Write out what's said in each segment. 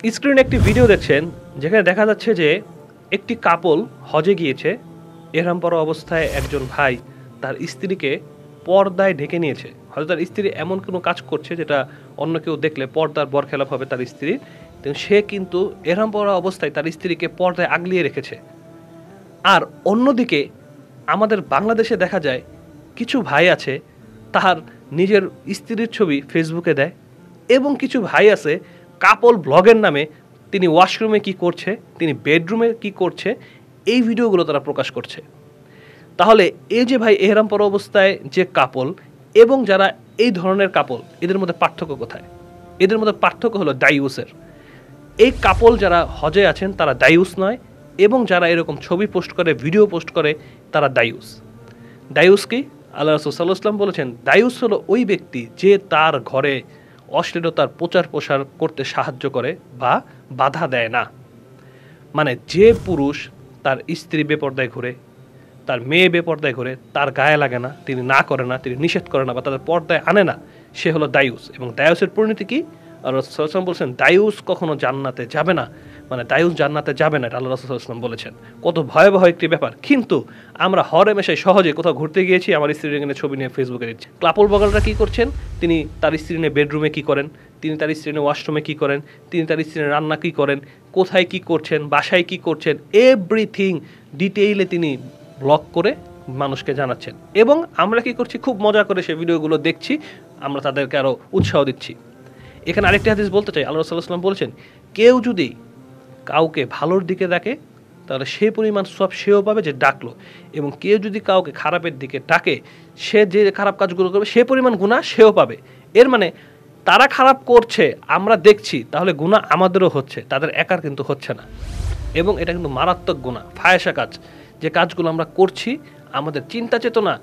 স্ক্রিনে একটি ভিডিও দেখছেন যেখানে দেখা যাচ্ছে যে একটি কাপল হজে গিয়েছে। এহরাম পরা অবস্থায় একজন ভাই তার স্ত্রীকে পর্দায় ঢেকে নিয়েছে। হয়তো তার স্ত্রী এমন কোনো কাজ করছে যেটা অন্য কেউ দেখলে পর্দার বরখেলাপ হবে তার স্ত্রীর। সে কিন্তু এহরাম পরা অবস্থায় তার স্ত্রীকে পর্দায় আগলিয়ে রেখেছে। আর অন্যদিকে আমাদের বাংলাদেশে দেখা যায় কিছু ভাই আছে তার নিজের স্ত্রীর ছবি ফেসবুকে দেয়, এবং কিছু ভাই আছে কাপল ব্লগের নামে তিনি ওয়াশরুমে কি করছে, তিনি বেডরুমে কি করছে, এই ভিডিওগুলো তারা প্রকাশ করছে। তাহলে এই যে ভাই এহরাম পরা অবস্থায় যে কাপল এবং যারা এই ধরনের কাপল, এদের মধ্যে পার্থক্য কোথায়? এদের মধ্যে পার্থক্য হলো দায়ুসের। এই কাপল যারা হজে আছেন তারা দায়ুস নয়, এবং যারা এরকম ছবি পোস্ট করে, ভিডিও পোস্ট করে, তারা দায়ুস। দায়ুস কি? আল্লাহ রাসূল সাল্লাল্লাহু আলাইহি ওয়াসাল্লাম বলেছেন দায়ুস হলো ওই ব্যক্তি যে তার ঘরে অশ্লীলতার প্রচার প্রসার করতে সাহায্য করে বা বাধা দেয় না। মানে যে পুরুষ তার স্ত্রী বেপর্দায় ঘুরে, তার মেয়ে বেপর্দায় ঘুরে, তার গায়ে লাগে না, তিনি না করে না, তিনি নিষেধ করে না বা তাদের পর্দায় আনে না, সে হলো দায়ুস। এবং দায়ুসের পরিণতি কি? আল্লাহ রাসূল সাল্লাল্লাহু আলাইহি ওয়াসাল্লাম বলেছেন দায়ুস কখনো জান্নাতে যাবে না। মানে দায়ুস জান্নাতে যাবে না, এটা আল্লাহ রাসূল সাল্লাল্লাহু আলাইহি ওয়াসাল্লাম বলেছেন। কত ভয়াবহ একটি ব্যাপার। কিন্তু আমরা হরমেশাই সহজে কোথাও ঘুরতে গিয়েছি, আমার স্ত্রীর এখানে ছবি নিয়ে ফেসবুকে দিচ্ছি। কাপল বগলরা কি করছেন? তিনি তার স্ত্রী নিয়ে বেডরুমে কি করেন, তিনি তার স্ত্রী নিয়ে ওয়াশরুমে কি করেন, তিনি তার স্ত্রী নিয়ে রান্না কি করেন, কোথায় কি করছেন, বাসায় কি করছেন, এভরিথিং ডিটেইলে তিনি ব্লগ করে মানুষকে জানাচ্ছেন। এবং আমরা কি করছি? খুব মজা করে সেই ভিডিওগুলো দেখছি, আমরা তাদেরকে আরও উৎসাহ দিচ্ছি। এখানে আরেকটি হাদিস বলতে চাই, আল্লাহ রাসূল সাল্লাল্লাহু আলাইহি ওয়াসাল্লাম বলেছেন কেউ যদি কাউকে ভালোর দিকে ডাকে তাহলে সে পরিমাণ সব সেও পাবে যে ডাকলো, এবং কেউ যদি কাউকে খারাপের দিকে ডাকে সে যে খারাপ কাজগুলো করবে সে পরিমাণ গুনাহ সেও পাবে। এর মানে তারা খারাপ করছে আমরা দেখছি, তাহলে গুনাহ আমাদেরও হচ্ছে, তাদের একার কিন্তু হচ্ছে না। এবং এটা কিন্তু মারাত্মক গুনাহ, ফাহেসা কাজ। যে কাজগুলো আমরা করছি, আমাদের চিন্তা চেতনা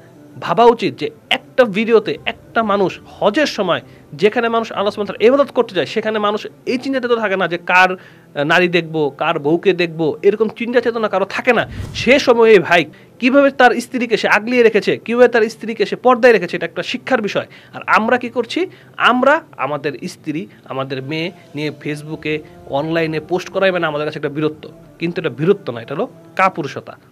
ভাবা উচিত যে একটা ভিডিওতে একটা মানুষ হজের সময় যেখানে মানুষ আল্লাহ সুবহানাহু ওয়া তাআলার ইবাদত করতে যায়, সেখানে মানুষ এই চিন্তা চেতনা থাকে না যে কার নারী দেখবো, কার বউকে দেখবো, এরকম চিন্তা চেতনা কারো থাকে না। সে সময়ে ভাই কিভাবে তার স্ত্রীকে সে আগলিয়ে রেখেছে, কিভাবে তার স্ত্রীকে সে পর্দায় রেখেছে, এটা একটা শিক্ষার বিষয়। আর আমরা কি করছি? আমরা আমাদের স্ত্রী, আমাদের মেয়ে নিয়ে ফেসবুকে অনলাইনে পোস্ট করাই মানে আমাদের কাছে একটা বীরত্ব। কিন্তু এটা বীরত্ব না, এটা হলো কাপুরুষতা।